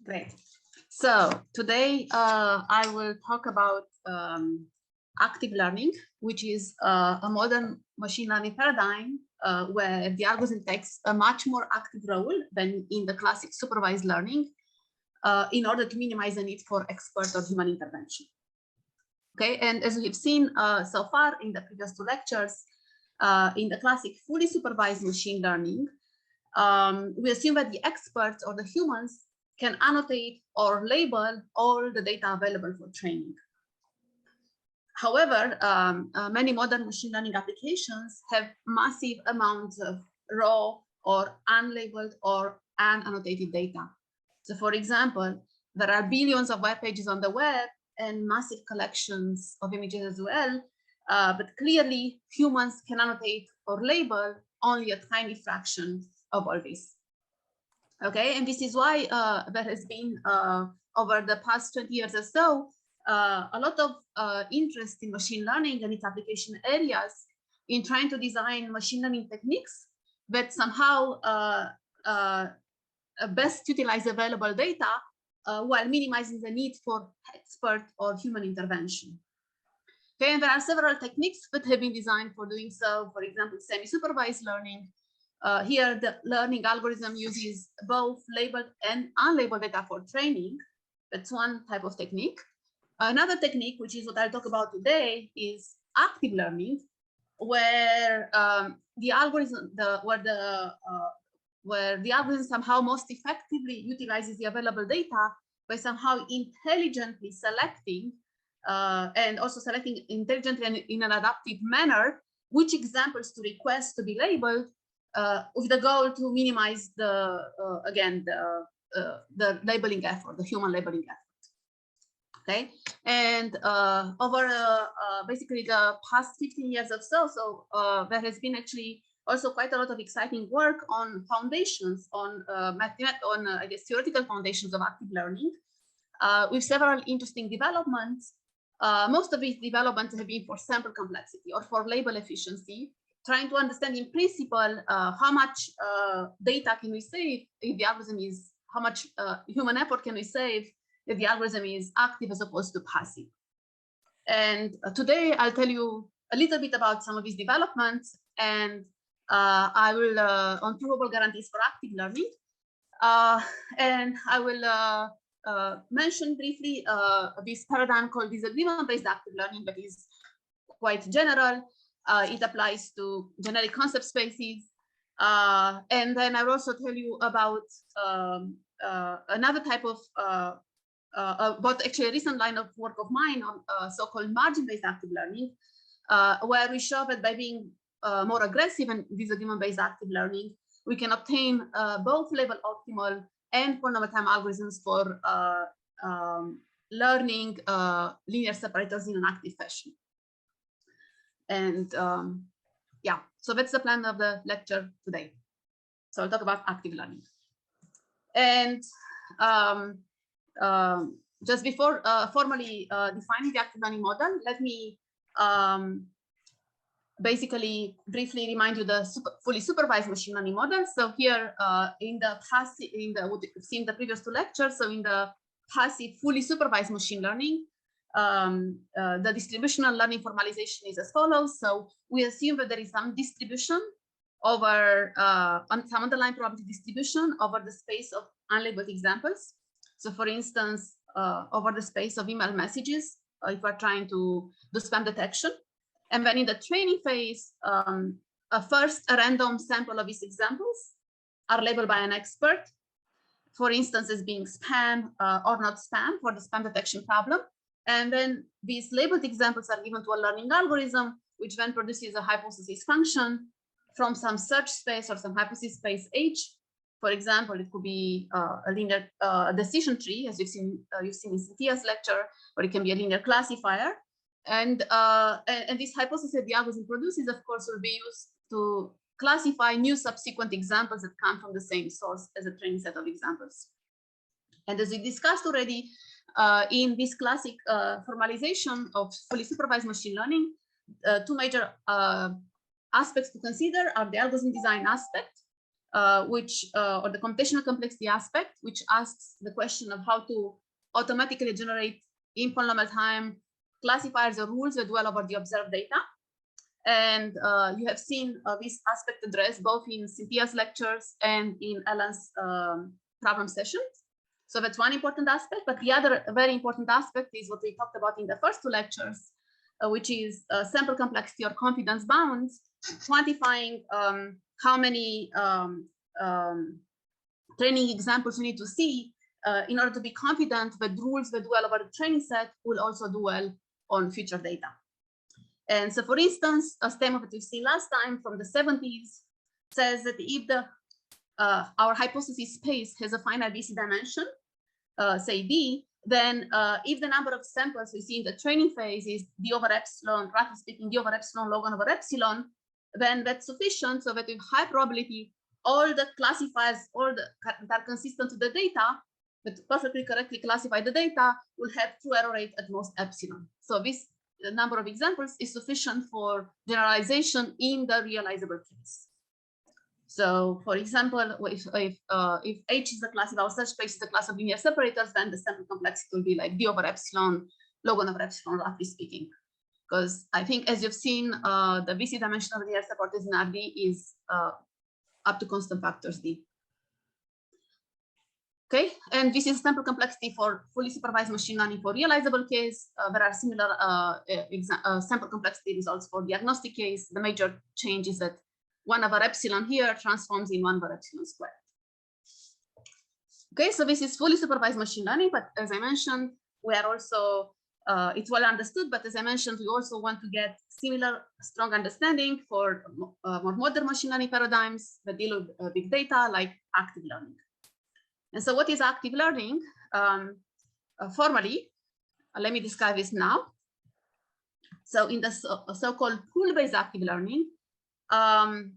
Great. So today I will talk about active learning, which is a modern machine learning paradigm where the algorithm takes a much more active role than in the classic supervised learning in order to minimize the need for expert or human intervention. Okay, and as we've seen so far in the previous two lectures, in the classic fully supervised machine learning, we assume that the experts or the humans can annotate or label all the data available for training. However, many modern machine learning applications have massive amounts of raw or unlabeled or unannotated data. So for example, there are billions of web pages on the web and massive collections of images as well, but clearly humans can annotate or label only a tiny fraction of all this. Okay, and this is why there has been over the past 20 years or so a lot of interest in machine learning and its application areas in trying to design machine learning techniques that somehow best utilize available data while minimizing the need for expert or human intervention. Okay, and there are several techniques that have been designed for doing so. For example, semi-supervised learning. Here, the learning algorithm uses both labeled and unlabeled data for training. That's one type of technique. Another technique, which is what I'll talk about today, is active learning, where the algorithm, where the algorithm somehow most effectively utilizes the available data by somehow intelligently selecting and also selecting intelligently and in an adaptive manner which examples to request to be labeled, with the goal to minimize the labeling effort, the human labeling effort. Okay, and over basically the past 15 years or so, there has been actually also quite a lot of exciting work on foundations, on I guess theoretical foundations of active learning, with several interesting developments. Most of these developments have been for sample complexity or for label efficiency, trying to understand in principle how much data can we save if the algorithm is, how much human effort can we save if the algorithm is active as opposed to passive. And today I'll tell you a little bit about some of these developments, and I will on provable guarantees for active learning, and I will mention briefly this paradigm called disagreement-based active learning that is quite general. It applies to generic concept spaces. And then I will also tell you about another type of, about actually a recent line of work of mine on so-called margin-based active learning, where we show that by being more aggressive in disagreement-based active learning, we can obtain both level optimal and polynomial time algorithms for learning linear separators in an active fashion. And yeah, so that's the plan of the lecture today. So I'll talk about active learning. And just before formally defining the active learning model, let me basically briefly remind you the fully supervised machine learning model. So here in the passive, what you've seen in the previous two lectures, so in the passive fully supervised machine learning, the distributional learning formalization is as follows. So we assume that there is some distribution over some underlying probability distribution over the space of unlabeled examples. So for instance, over the space of email messages, if we're trying to do spam detection. And then in the training phase, first a random sample of these examples are labeled by an expert, for instance, as being spam or not spam for the spam detection problem. And then these labeled examples are given to a learning algorithm, which then produces a hypothesis function from some search space or some hypothesis space H. For example, it could be a linear decision tree, as you've seen in Cynthia's lecture, or it can be a linear classifier. And this hypothesis that the algorithm produces, of course, will be used to classify new subsequent examples that come from the same source as a training set of examples. And as we discussed already, in this classic formalization of fully supervised machine learning, two major aspects to consider are the algorithm design aspect, or the computational complexity aspect, which asks the question of how to automatically generate in polynomial time classifiers or rules that dwell over the observed data. And you have seen this aspect addressed both in Cynthia's lectures and in Ellen's problem sessions. So that's one important aspect. But the other very important aspect is what we talked about in the first two lectures, which is sample complexity or confidence bounds, quantifying how many training examples you need to see in order to be confident that rules that dwell over the training set will also dwell on future data. And so, for instance, a statement that we've seen last time from the 70s says that if our hypothesis space has a finite BC dimension, say D, then if the number of samples we see in the training phase is D over epsilon, roughly speaking, D over epsilon log 1 over epsilon, then that's sufficient so that with high probability, all the classifiers, that are consistent to the data, that perfectly correctly classify the data, will have true error rate at most epsilon. So this number of examples is sufficient for generalization in the realizable case. So, for example, if H is the class, if our search space is the class of linear separators, then the sample complexity will be like D over epsilon, log 1 over epsilon, roughly speaking. Because I think, as you've seen, the BC dimension of linear separators in RD is up to constant factors D. Okay, and this is sample complexity for fully supervised machine learning for realizable case. There are similar sample complexity results for the agnostic case. The major change is that 1 over epsilon here transforms in 1 over epsilon squared. Okay, so this is fully supervised machine learning, but as I mentioned, we are also, it's well understood, but as I mentioned, we also want to get similar strong understanding for more modern machine learning paradigms that deal with big data, like active learning. And so what is active learning? Formally, let me describe this now. So in the so-called pool-based active learning, right,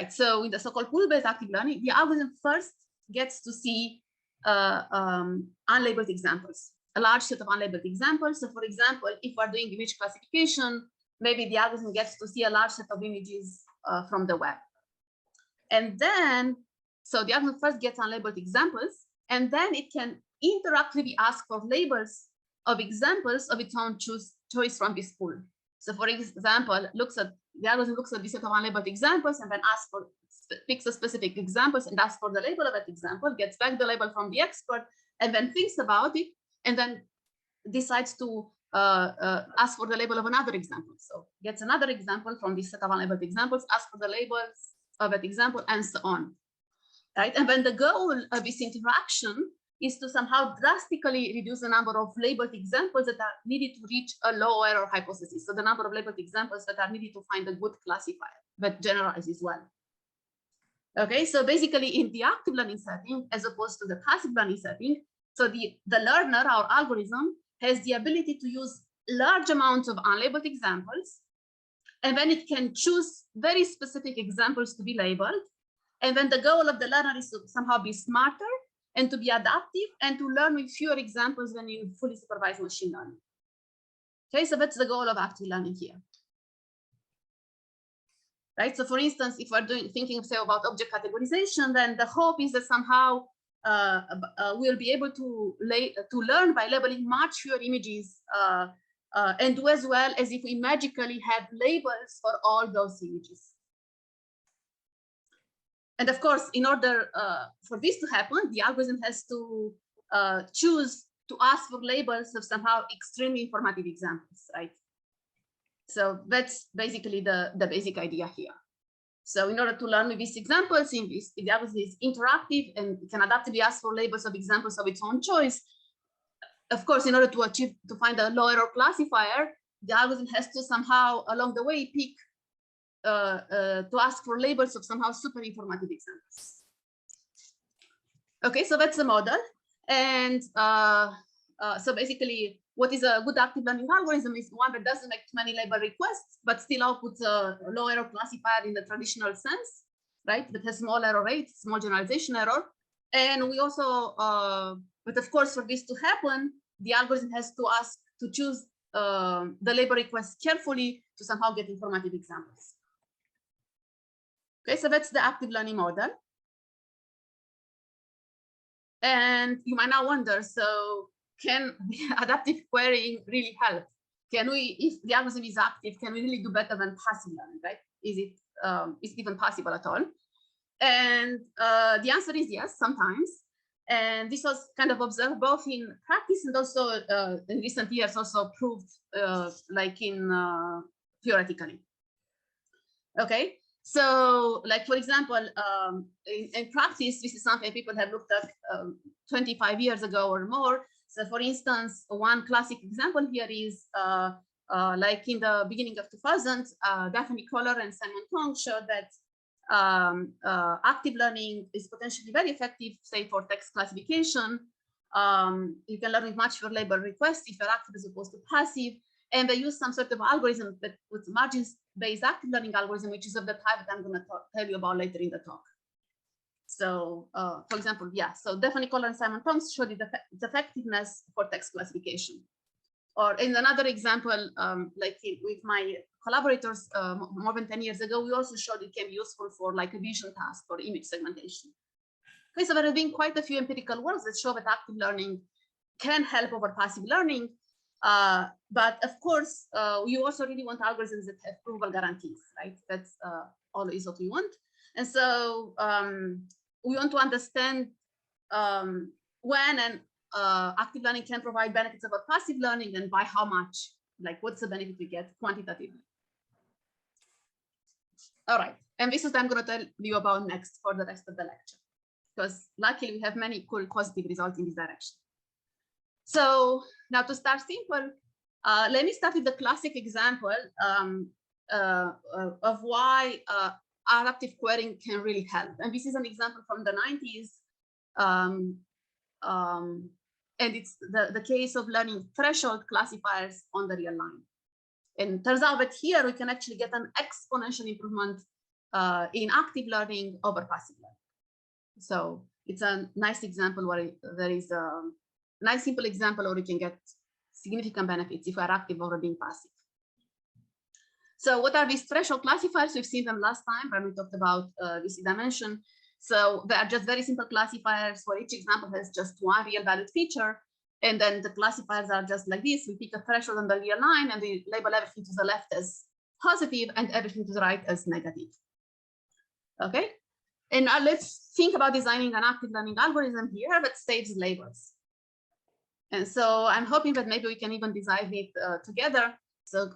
so in the so-called pool-based active learning, the algorithm first gets to see unlabeled examples, a large set of unlabeled examples. So for example, if we're doing image classification, maybe the algorithm gets to see a large set of images from the web. And then, so the algorithm first gets unlabeled examples, and then it can interactively ask for labels of examples of its own choice from this pool. So for example, the algorithm looks at this set of unlabeled examples and then picks the specific examples and asks for the label of that example, gets back the label from the expert, and then thinks about it, and then decides to ask for the label of another example. So gets another example from this set of unlabeled examples, asks for the labels of that example, and so on. Right? And then the goal of this interaction is to somehow drastically reduce the number of labeled examples that are needed to reach a low error hypothesis. So the number of labeled examples that are needed to find a good classifier that generalizes well. Okay, so basically in the active learning setting, as opposed to the passive learning setting, so the learner, our algorithm, has the ability to use large amounts of unlabeled examples, and then it can choose very specific examples to be labeled. And then the goal of the learner is to somehow be smarter and to be adaptive and to learn with fewer examples than in fully supervised machine learning. Okay, so that's the goal of active learning here. Right, so for instance, if we're thinking, say, about object categorization, then the hope is that somehow we'll be able to learn by labeling much fewer images and do as well as if we magically had labels for all those images. And of course, in order for this to happen, the algorithm has to choose to ask for labels of somehow extremely informative examples, right? So that's basically the basic idea here. So in order to learn with these examples, if the algorithm is interactive and can adaptively ask for labels of examples of its own choice, of course, in order to find a low error classifier, the algorithm has to somehow along the way pick to ask for labels of somehow super informative examples. Okay, so that's the model. And so basically, what is a good active learning algorithm is one that doesn't make too many label requests, but still outputs a low error classifier in the traditional sense, right? That has small error rate, small generalization error. And we also, but of course, for this to happen, the algorithm has to choose the label request carefully to somehow get informative examples. Okay, so that's the active learning model. And you might now wonder, so can adaptive querying really help? Can we, if the algorithm is active, can we really do better than passive learning, right? Is it even possible at all? And the answer is yes, sometimes. And this was kind of observed both in practice and also in recent years, also proved like in theoretically. Okay, so like for example, in practice, this is something people have looked at 25 years ago or more. So for instance, one classic example here is like in the beginning of 2000, Daphne Koller and Simon Tong showed that active learning is potentially very effective, say for text classification. You can learn with much fewer label requests if you're active as opposed to passive. And they use some sort of algorithm that with margins-based active learning algorithm, which is of the type that I'm going to tell you about later in the talk. So, for example, yeah, so Daphne Koller and Simon Tong showed its effectiveness for text classification. Or in another example, like with my collaborators more than 10 years ago, we also showed it can be useful for like a vision task or image segmentation. Okay, so there have been quite a few empirical works that show that active learning can help over passive learning. But of course, you also really want algorithms that have provable guarantees, right? That's always what we want. And so we want to understand when and active learning can provide benefits over passive learning and by how much, like what's the benefit we get quantitatively. All right, and this is what I'm going to tell you about next for the rest of the lecture, because luckily we have many cool positive results in this direction. So now to start simple, let me start with the classic example of why adaptive querying can really help. And this is an example from the 90s. And it's the case of learning threshold classifiers on the real line. And turns out that here we can actually get an exponential improvement in active learning over passive learning. So it's a nice example where there is a nice simple example where we can get significant benefits if we are active over being passive. So what are these threshold classifiers? We've seen them last time when we talked about this dimension. So they are just very simple classifiers where each example has just one real valued feature. And then the classifiers are just like this. We pick a threshold on the real line and we label everything to the left as positive and everything to the right as negative. Okay. And now let's think about designing an active learning algorithm here that saves labels. And so I'm hoping that maybe we can even design it together. So,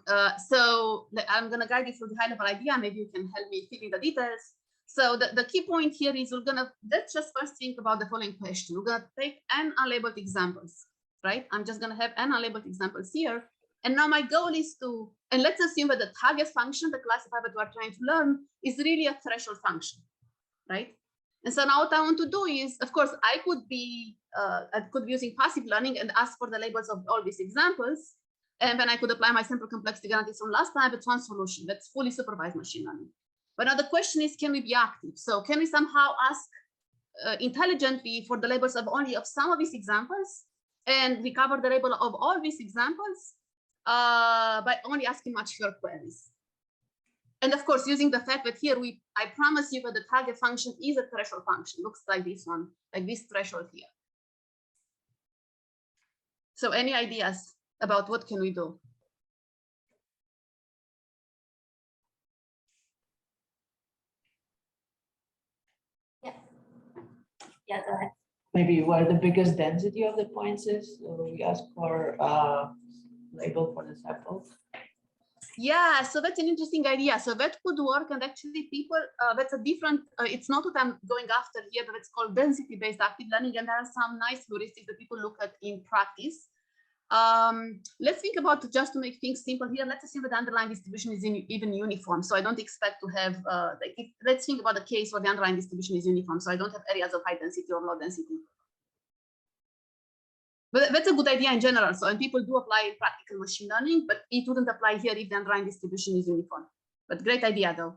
I'm going to guide you through the high level idea. Maybe you can help me fill in the details. So the key point here is let's just first think about the following question. We're going to take n unlabeled examples, right? I'm just going to have n unlabeled examples here. And now my goal is and let's assume that the target function, the classifier that we're trying to learn, is really a threshold function, right? And so now what I want to do is, of course, I could be using passive learning and ask for the labels of all these examples. And then I could apply my sample complexity guarantees from last time. It's one solution that's fully supervised machine learning. But now the question is, can we be active? So can we somehow ask intelligently for the labels of only of some of these examples and recover the label of all these examples by only asking much fewer queries? And of course, using the fact that here I promise you that the target function is a threshold function, looks like this one, like this threshold here. So any ideas about what can we do? Yeah, go ahead. Maybe where the biggest density of the points is, so we ask for label for the sample. Yeah, so that's an interesting idea. So that could work, and actually people, that's a different, it's not what I'm going after here, but it's called density-based active learning, and there are some nice heuristics that people look at in practice. Let's think about, just to make things simple here, let's assume that the underlying distribution is even uniform. So I don't expect to have, let's think about the case where the underlying distribution is uniform. So I don't have areas of high density or low density. But that's a good idea in general. So, and people do apply in practical machine learning, but it wouldn't apply here if the underlying distribution is uniform. But great idea though.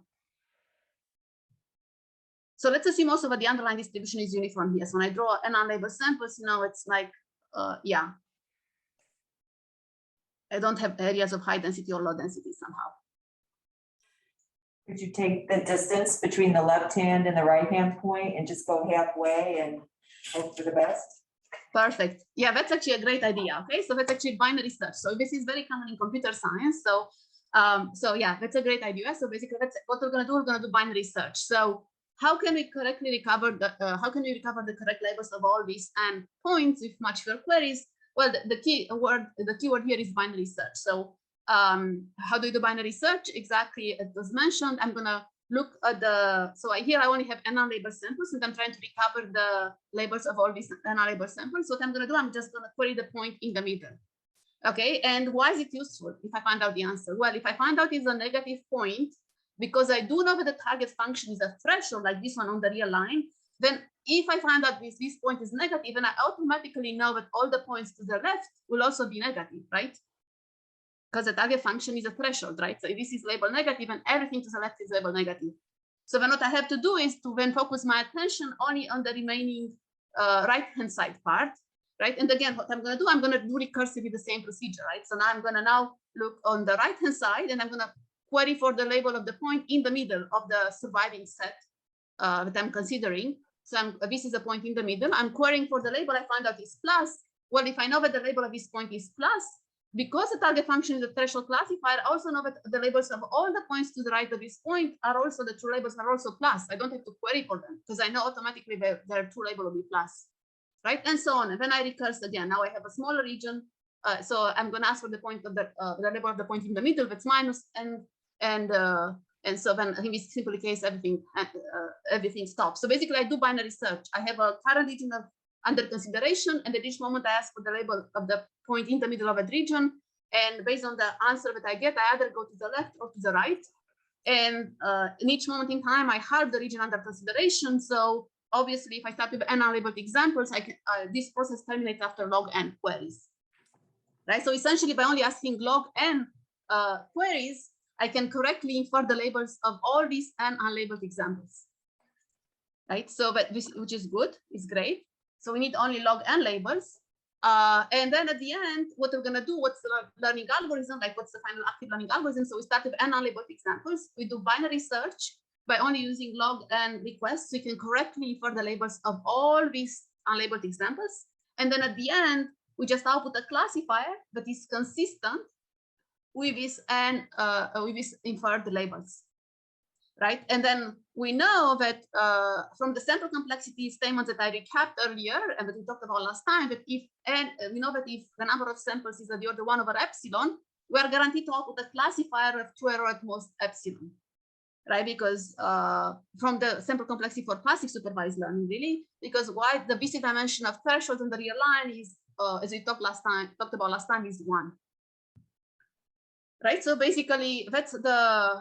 So let's assume also that the underlying distribution is uniform here. So when I draw an unlabeled samples, it's like, yeah. I don't have areas of high density or low density somehow. Could you take the distance between the left hand and the right hand point and just go halfway and hope for the best? Perfect. Yeah, that's actually a great idea. Okay, so that's actually binary search. So this is very common in computer science. So, so yeah, that's a great idea. So basically, that's what we're gonna do. We're gonna do binary search. So how can we correctly recover the the correct labels of all these and points with much fewer queries? Well, the keyword here is binary search. So how do you do binary search? Exactly as was mentioned. I'm gonna look at the, so here I only have non-label samples, and I'm trying to recover the labels of all these non-label samples. So what I'm gonna do, I'm just gonna query the point in the middle. Okay, and why is it useful if I find out the answer? Well, if I find out it's a negative point, because I do know that the target function is a threshold like this one on the real line, then if I find out this point is negative, then I automatically know that all the points to the left will also be negative, right? Because the target function is a threshold, right? So if this is labeled negative and everything to the left is labeled negative. So then what I have to do is to then focus my attention only on the remaining right-hand side part, right? And again, what I'm gonna do, I'm gonna do recursively the same procedure, right? So now I'm gonna look on the right-hand side and I'm gonna query for the label of the point in the middle of the surviving set that I'm considering. So this is a point in the middle. I'm querying for the label I find out is plus. Well, if I know that the label of this point is plus, because the target function is a threshold classifier, I also know that the labels of all the points to the right of this point are also, the true labels are also plus. I don't have to query for them because I know automatically their true label will be plus, right? And so on. And then I recurse again. Now I have a smaller region. So I'm going to ask for the point of the label of the point in the middle that's minus, and so then in this simple case, everything stops. So basically I do binary search. I have a current region under consideration, and at each moment I ask for the label of the point in the middle of that region, and based on the answer that I get, I either go to the left or to the right, and in each moment in time I halve the region under consideration. So obviously if I start with n unlabeled examples, I can this process terminates after log n queries, right? So essentially by only asking log n queries, I can correctly infer the labels of all these n unlabeled examples, right? So that this, which is good, is great. So we need only log n labels. And then at the end, what we're gonna do, what's the learning algorithm, like what's the final active learning algorithm? So we start with n unlabeled examples. We do binary search by only using log n requests. We can correctly infer the labels of all these unlabeled examples. And then at the end, we just output a classifier that is consistent with this and with this inferred labels, right? And then we know that from the sample complexity statements that I recapped earlier and that we talked about last time, that if we know that if the number of samples is of the order 1 over epsilon, we are guaranteed to output a classifier of true error at most epsilon, right? Because from the sample complexity for passive supervised learning, really, because why the BC dimension of thresholds on the real line is, as we talked about last time, is 1. Right, so basically that's the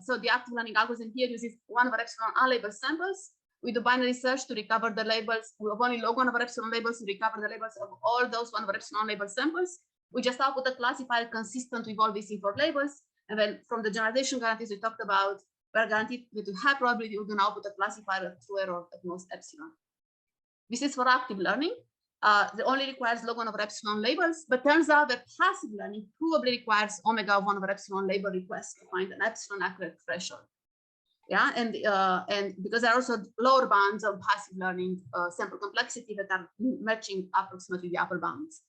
so the active learning algorithm here uses 1 over epsilon unlabeled samples. We do binary search to recover the labels. We have only log 1 over epsilon labels to recover the labels of all those 1 over epsilon labeled samples. We just output a classifier consistent with all these input labels. And then from the generalization guarantees we talked about, we're guaranteed with a high probability we're going to output a classifier of true error at most epsilon. This is for active learning. It only requires log 1 over epsilon labels, but turns out that passive learning probably requires omega of 1 over epsilon label requests to find an epsilon accurate threshold. Yeah, and because there are also lower bounds of passive learning sample complexity that are matching approximately the upper bounds.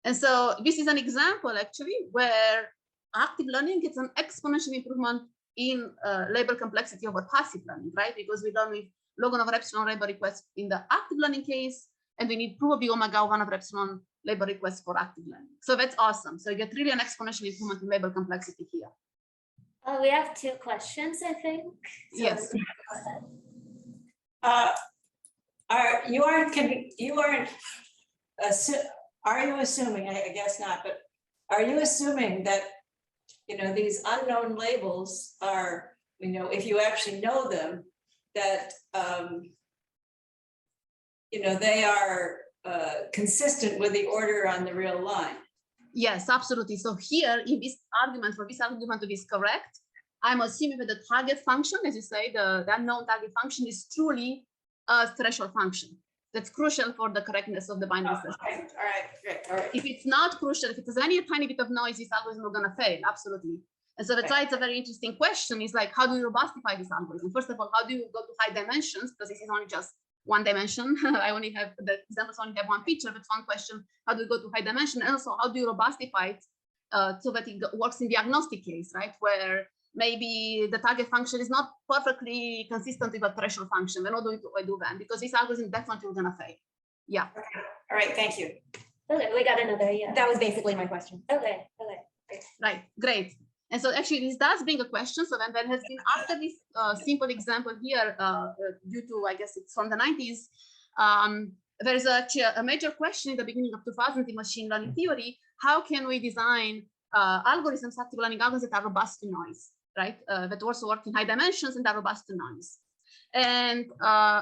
And so this is an example actually where active learning gets an exponential improvement in label complexity over passive learning, right? Because we learn with log 1 over epsilon label requests in the active learning case, and we need probably omega 1 over epsilon label requests for active learning. So that's awesome. So you get really an exponential improvement in label complexity here. We have 2 questions, I think. So yes. Are you assuming, I guess not, but are you assuming that, you know, these unknown labels are, you know, if you actually know them, that, you know, they are consistent with the order on the real line? Yes, absolutely. So here in this argument, for this argument to be correct, I'm assuming that the target function, as you say, the unknown target function is truly a threshold function. That's crucial for the correctness of the binary search. Okay. All right, great. All right. If it's not crucial, if it has any tiny bit of noise, this algorithm is going to fail. Absolutely. And so that's why it's a very interesting question. Is like, how do you robustify this algorithm? First of all, how do you go to high dimensions? Because this is only just one dimension. I only have the examples only have one feature. That's one question. How do you go to high dimension? And also, how do you robustify it so that it works in the agnostic case, right? Where maybe the target function is not perfectly consistent with a threshold function. Then how do I do that? Because this algorithm definitely is gonna fail. Yeah. All right, thank you. Okay, we got another, yeah. That was basically my question. Okay, Right, great. And so actually this does bring a question. So then there has been, after this simple example here, due to, I guess it's from the 90s, there is actually a major question in the beginning of 2000 in machine learning theory. How can we design algorithms, active learning algorithms that are robust to noise, right? That also work in high dimensions and are robust to noise. And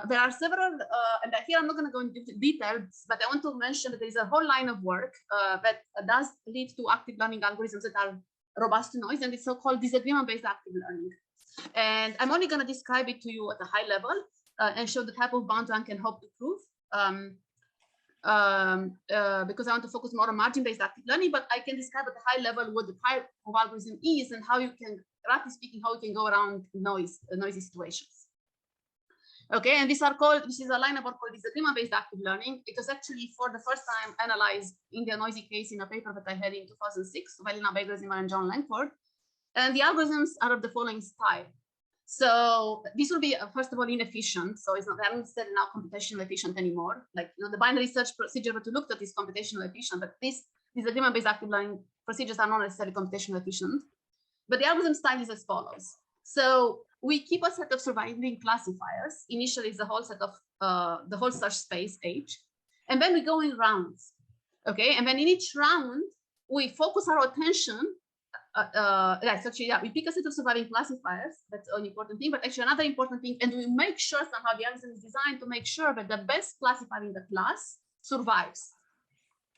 there are several, and here I'm not going to go into details, but I want to mention that there is a whole line of work that does lead to active learning algorithms that are robust to noise, and it's so-called disagreement-based active learning. And I'm only going to describe it to you at a high level and show the type of bound one can hope to prove, because I want to focus more on margin-based active learning, but I can describe at a high level what the type of algorithm is and how you can, roughly speaking, how you can go around noisy situations. Okay, and these are called, this is a line of work called disagreement-based active learning. It was actually for the first time analyzed in the noisy case in a paper that I had in 2006, Florina Balcan and John Langford. And the algorithms are of the following style. So this will be, first of all, inefficient. So it's not, I don't say now computationally efficient anymore. Like, you know, the binary search procedure that you looked at is computationally efficient, but these disagreement-based active learning procedures are not necessarily computationally efficient. But the algorithm style is as follows. So we keep a set of surviving classifiers. Initially, it's the whole set of the whole search space H, and then we go in rounds. Okay, and then in each round we focus our attention. Yes, actually, yeah, we pick a set of surviving classifiers. That's an important thing. But actually, another important thing, and we make sure somehow the algorithm is designed to make sure that the best classifier in the class survives.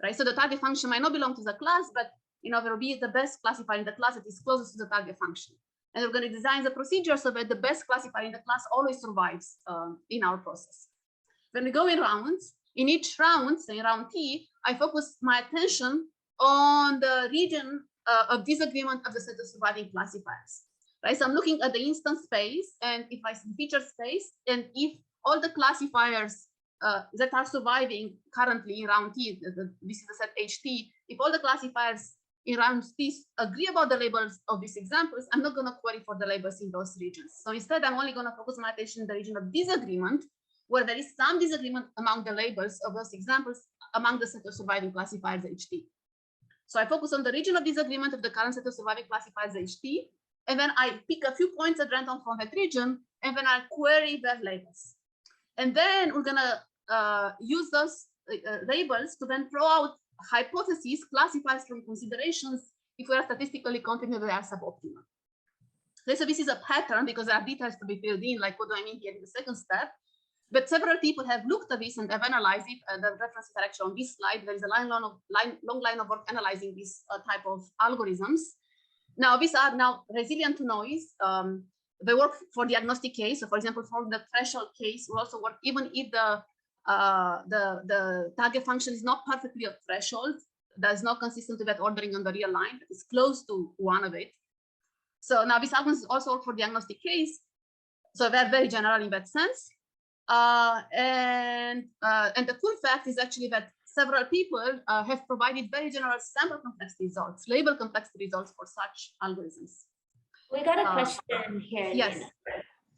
Right. So the target function might not belong to the class, but there will be the best classifier in the class that is closest to the target function. And we're going to design the procedure so that the best classifier in the class always survives in our process. When we go in rounds, in each round, say round T, I focus my attention on the region of disagreement of the set of surviving classifiers. Right? So I'm looking at the instance space, and if I see feature space, and if all the classifiers that are surviving currently in round T, this is the set HT, if all the classifiers in round T agree about the labels of these examples, I'm not going to query for the labels in those regions. So instead, I'm only going to focus my attention in the region of disagreement, where there is some disagreement among the labels of those examples among the set of surviving classifiers HT. So I focus on the region of disagreement of the current set of surviving classifiers HT, and then I pick a few points at random from that region, and then I query their labels. And then we're going to use those labels to then throw out hypotheses, classifiers from considerations if we are statistically confident they are suboptimal. Okay, so this is a pattern because there are details to be filled in, like what do I mean here in the second step. But several people have looked at this and have analyzed it. And the references are actually on this slide. There is a long line of work analyzing this type of algorithms. Now, these are now resilient to noise. They work for the agnostic case. So, for example, for the threshold case, we also work even if the target function is not perfectly a threshold. There's no consistent with that ordering on the real line. It's close to one of it. So now these algorithms also work for the agnostic case. So they're very general in that sense. And the cool fact is actually that several people have provided very general sample complexity results, label complexity results for such algorithms. we got a question here. Yes. Nina.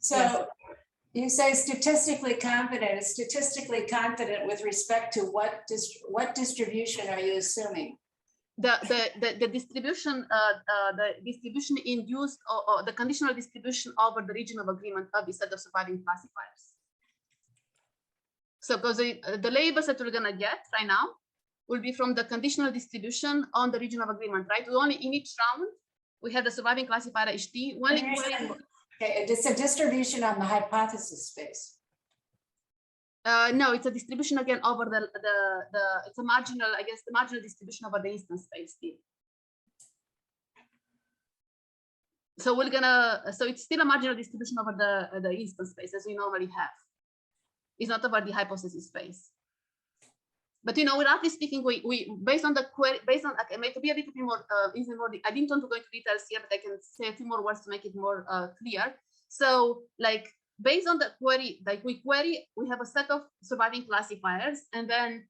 So Yes. you say statistically confident. Is statistically confident with respect to what distribution are you assuming? The distribution induced or the conditional distribution over the region of agreement of the set of surviving classifiers. So because the labels that we're gonna get right now will be from the conditional distribution on the region of agreement, right? We only in each round we have the surviving classifier HT. Okay, it's a distribution on the hypothesis space. No, it's a distribution again over it's a marginal, I guess, the marginal distribution over the instance space still. So we're gonna, so it's still a marginal distribution over the instance space as we normally have. It's not over the hypothesis space. But roughly speaking, we based on the query, based on to be a little bit more even more. I didn't want to go into details here, but I can say a few more words to make it more clear. So, like based on the query, like we have a set of surviving classifiers, and then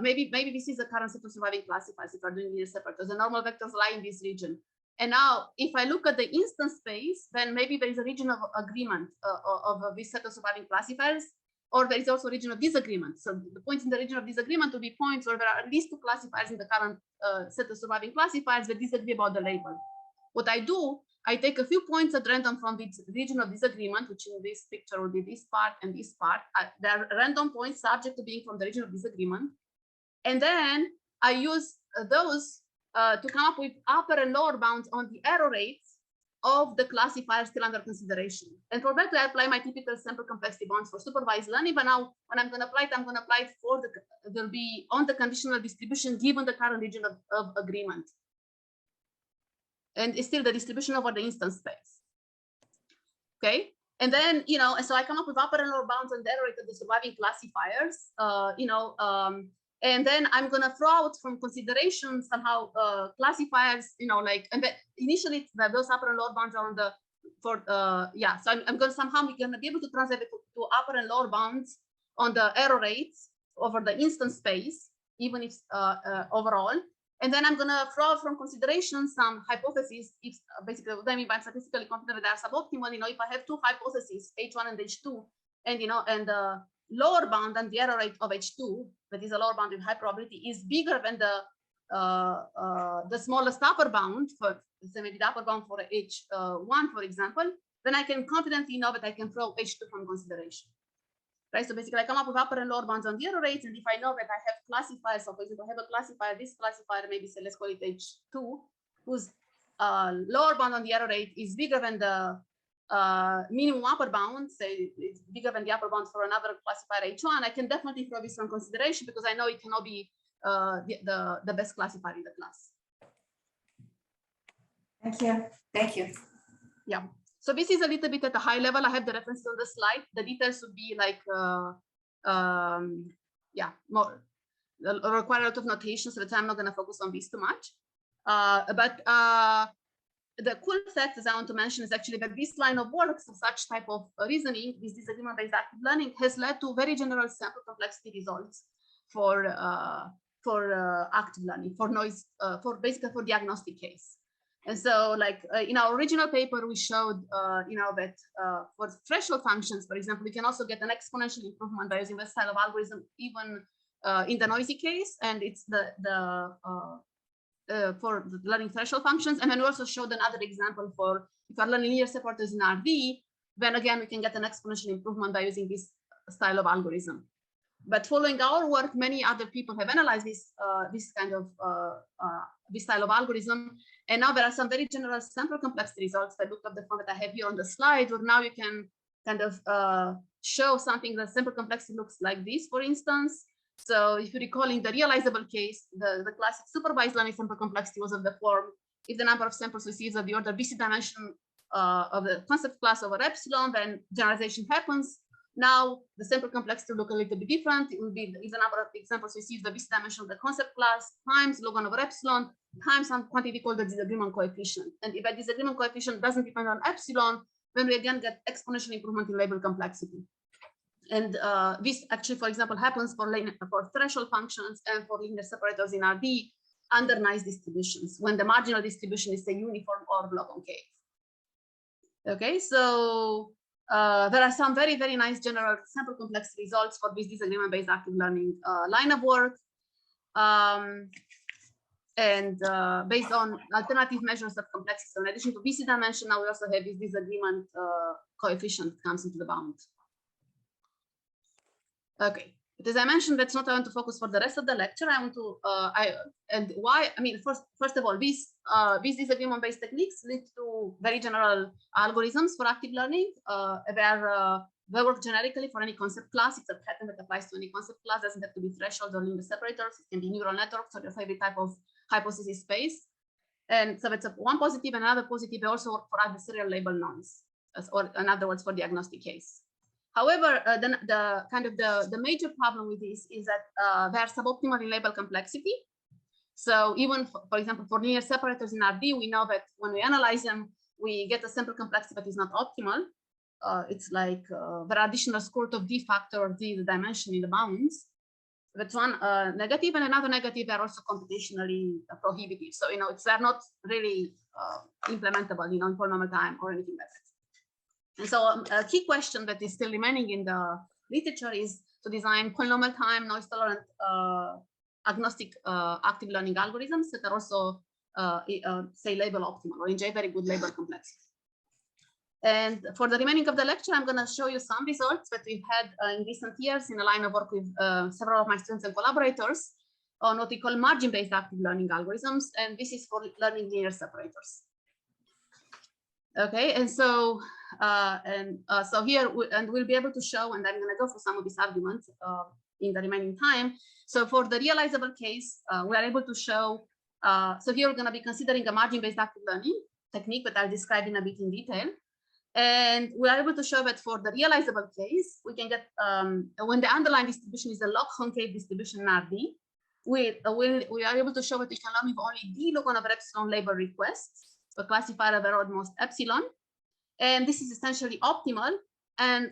maybe this is the current set of surviving classifiers if we're doing linear separators. The normal vectors lie in this region. And now, if I look at the instance space, then maybe there is a region of agreement of this set of surviving classifiers, or there is also a region of disagreement. So the points in the region of disagreement will be points where there are at least two classifiers in the current set of surviving classifiers that disagree about the label. What I do, I take a few points at random from the region of disagreement, which in this picture will be this part and this part. There are random points subject to being from the region of disagreement. And then I use those to come up with upper and lower bounds on the error rates of the classifier still under consideration. And for that, I apply my typical sample complexity bounds for supervised learning. But now, when I'm going to apply it, I'm going to apply it for they'll be on the conditional distribution given the current region of agreement. And it's still the distribution over the instance space. Okay. And then, and so I come up with upper and lower bounds on the error rate of the surviving classifiers, and then I'm going to throw out from consideration somehow classifiers, and then initially those upper and lower bounds are on the, so I'm going to somehow be able to translate it to upper and lower bounds on the error rates over the instance space, even if overall. And then I'm going to throw out from consideration some hypotheses, if basically what I mean by statistically confident that they are suboptimal, if I have two hypotheses, H1 and H2, and, and the lower bound and the error rate of H2, that is a lower bound with high probability, is bigger than the smallest upper bound for, say, maybe the upper bound for H1, for example, then I can confidently know that I can throw H2 from consideration. Right, so basically I come up with upper and lower bounds on the error rates, and if I know that I have classifiers, so for example, I have a classifier, this classifier, maybe say, let's call it H2, whose lower bound on the error rate is bigger than the minimum upper bound, say it's bigger than the upper bound for another classifier H1, I can definitely throw this from consideration because I know it cannot be the best classifier in the class. Thank you. Thank you. Yeah. So this is a little bit at a high level. I have the references on the slide. The details would be like, more require a lot of notation, so I'm not going to focus on this too much. But the cool fact, as I want to mention, is actually that this line of work, so such type of reasoning, this disagreement-based active learning, has led to very general sample complexity results for active learning, for noise, basically for the agnostic case. And so, like in our original paper, we showed, that for threshold functions, for example, we can also get an exponential improvement by using this style of algorithm, even in the noisy case, and it's for the learning threshold functions. And then we also showed another example for if we're learning linear separators in RD, then again we can get an exponential improvement by using this style of algorithm. But following our work, many other people have analyzed this kind of this style of algorithm, and now there are some very general sample complexity results. I looked up the one that I have here on the slide, where now you can kind of show something that sample complexity looks like this, for instance. So if you recall, in the realizable case, the classic supervised learning sample complexity was of the form: if the number of samples receives of the order BC dimension of the concept class over epsilon, then generalization happens. Now the sample complexity will look a little bit different. It will be if the number of examples receives the BC dimension of the concept class times log 1 over epsilon times some quantity called the disagreement coefficient. And if that disagreement coefficient doesn't depend on epsilon, then we again get exponential improvement in label complexity. And this actually, for example, happens for threshold functions and for linear separators in RD under nice distributions when the marginal distribution is, say, uniform or log concave. Okay, so there are some very, very nice general sample complexity results for this disagreement-based active learning line of work. And based on alternative measures of complexity. So in addition to BC dimension, now we also have this disagreement coefficient comes into the bound. Okay, but as I mentioned, that's not what I want to focus for the rest of the lecture. I want to, first of all, these disagreement-based techniques lead to very general algorithms for active learning. They work generically for any concept class. It's a pattern that applies to any concept class. Doesn't have to be thresholds or linear separators. It can be neural networks or your favorite type of hypothesis space. And so it's one positive and another positive. They also work for adversarial label noise, or in other words, for the agnostic case. However, the kind of the major problem with this is that they are suboptimal in label complexity. So even, for example, for linear separators in RD, we know that when we analyze them, we get a sample complexity that is not optimal. It's like the additional square root of d factor of d, the dimension in the bounds. That's one negative, and another negative, they're also computationally prohibitive. So, they're not really implementable, in polynomial time or anything like that. And so a key question that is still remaining in the literature is to design polynomial time, noise tolerant, agnostic active learning algorithms that are also, say, label optimal or enjoy very good label complexity. And for the remaining of the lecture, I'm going to show you some results that we've had in recent years in a line of work with several of my students and collaborators on what we call margin-based active learning algorithms. And this is for learning linear separators. Okay, and so so here, we'll be able to show, and I'm going to go for some of these arguments in the remaining time. So for the realizable case, we are able to show, so here we're going to be considering a margin-based active learning technique that I'll describe in a bit in detail. And we are able to show that for the realizable case, we can get, when the underlying distribution is a log concave distribution in RD, we are able to show that we can learn with only d log of epsilon label requests, a classifier of error most epsilon. And this is essentially optimal and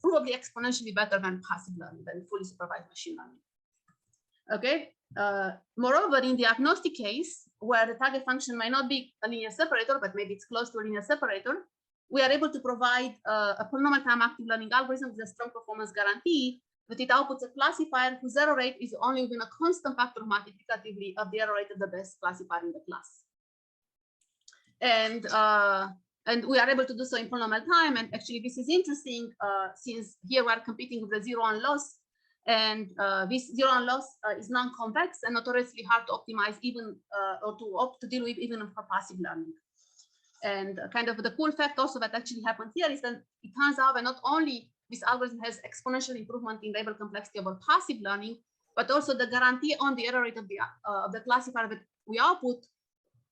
probably exponentially better than passive learning, than fully supervised machine learning. Okay. Moreover, in the agnostic case, where the target function might not be a linear separator, but maybe it's close to a linear separator, we are able to provide a polynomial time active learning algorithm with a strong performance guarantee that it outputs a classifier whose error rate is only within a constant factor multiplicatively of the error rate of the best classifier in the class. And we are able to do so in polynomial time. And actually, this is interesting since here we are competing with the zero on loss. And this zero on loss is non-convex and notoriously hard to optimize even or to deal with even for passive learning. And kind of the cool fact also that actually happened here is that it turns out that not only this algorithm has exponential improvement in label complexity over passive learning, but also the guarantee on the error rate of the classifier that we output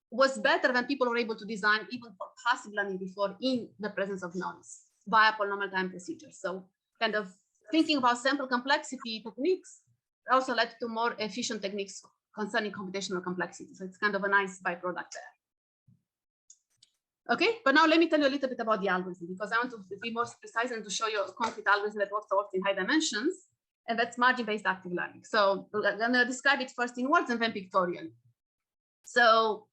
was better than people were able to design even for passive learning before in the presence of noise via polynomial time procedures. So kind of thinking about sample complexity techniques also led to more efficient techniques concerning computational complexity. So it's kind of a nice byproduct there. Okay, but now let me tell you a little bit about the algorithm, because I want to be more precise and to show you a concrete algorithm that works in high dimensions, and that's margin-based active learning. So I'm going to describe it first in words and then pictorially. So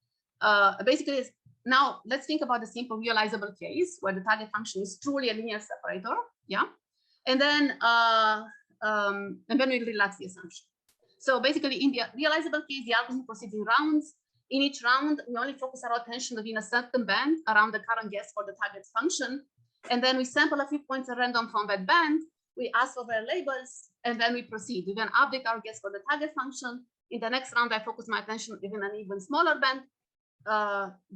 basically, now let's think about the simple realizable case where the target function is truly a linear separator, yeah, and then we'll relax the assumption. So basically, in the realizable case, the algorithm proceeds in rounds. In each round, we only focus our attention within a certain band around the current guess for the target function. And then we sample a few points at random from that band. We ask for their labels, and then we proceed. We then update our guess for the target function. In the next round, I focus my attention within an even smaller band,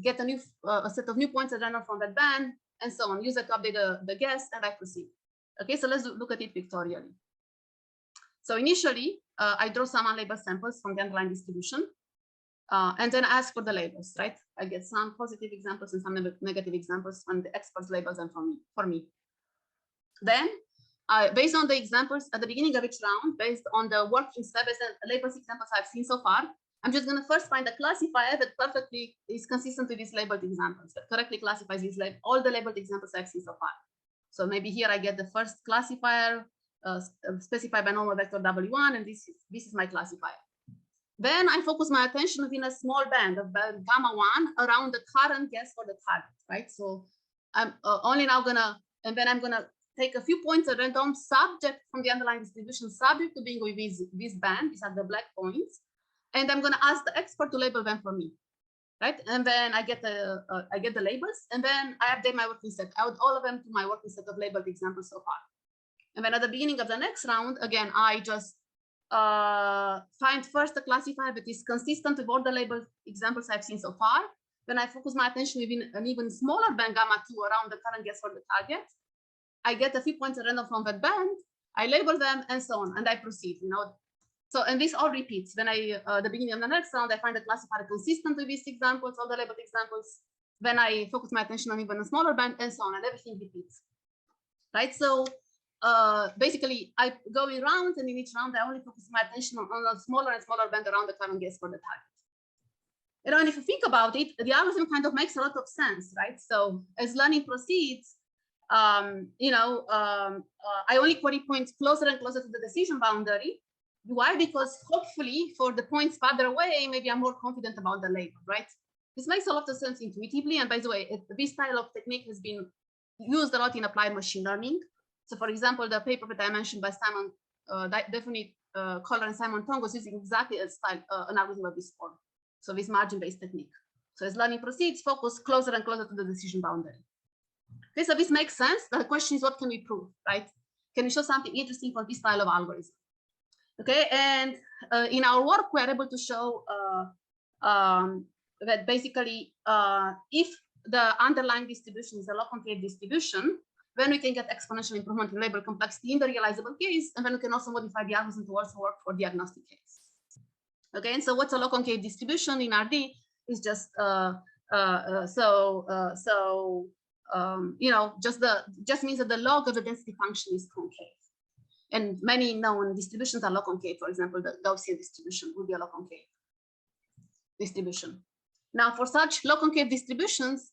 get a set of new points at random from that band, and so on. Use it to update the guess, and I proceed. Okay, so let's look at it pictorially. So initially, I draw some unlabeled samples from the underlying distribution. And then ask for the labels, right? I get some positive examples and some negative examples when the experts labels them for me. Then, based on the examples at the beginning of each round, based on the working steps and labels examples I've seen so far, I'm just going to first find a classifier that perfectly is consistent with these labeled examples, that correctly classifies these all the labeled examples I've seen so far. So maybe here I get the first classifier specified by normal vector W1, and this is my classifier. Then I focus my attention within a small band of gamma 1 around the current guess for the target, right? So I'm only now and then I'm gonna take a few points at random subject from the underlying distribution subject to being with this band. These are the black points. And I'm gonna ask the expert to label them for me, right? And then I get the labels, and then I update my working set. I add all of them to my working set of labeled examples so far. And then at the beginning of the next round, again, I just find first a classifier that is consistent with all the labeled examples I've seen so far. Then I focus my attention within an even smaller band gamma 2 around the current guess for the target. I get a few points at random from that band. I label them and so on, and I proceed. So and this all repeats. Then the beginning of the next round, I find a classifier consistent with these examples, all the labeled examples. Then I focus my attention on even a smaller band and so on, and everything repeats. Right. So basically I go in rounds, and in each round I only focus my attention on a smaller and smaller band around the current guess for the target. And if you think about it, the algorithm kind of makes a lot of sense, right? So as learning proceeds, I only query points closer and closer to the decision boundary. Why? Because hopefully for the points farther away, maybe I'm more confident about the label, right? This makes a lot of sense intuitively. And by the way, this style of technique has been used a lot in applied machine learning. So for example, the paper that I mentioned by Simon, definitely Kohler and Simon Tong was using exactly a style, an algorithm of this form. So this margin-based technique. So as learning proceeds, focus closer and closer to the decision boundary. Okay, so this makes sense. The question is, what can we prove, right? Can we show something interesting for this style of algorithm? Okay, and in our work, we're able to show that basically, if the underlying distribution is a low concave distribution, then we can get exponential improvement in label complexity in the realizable case, and then we can also modify the algorithm to also work for the agnostic case. Okay, and so what's a low concave distribution in RD is just just means that the log of the density function is concave. And many known distributions are low concave. For example, the Gaussian distribution would be a low concave distribution. Now, for such low concave distributions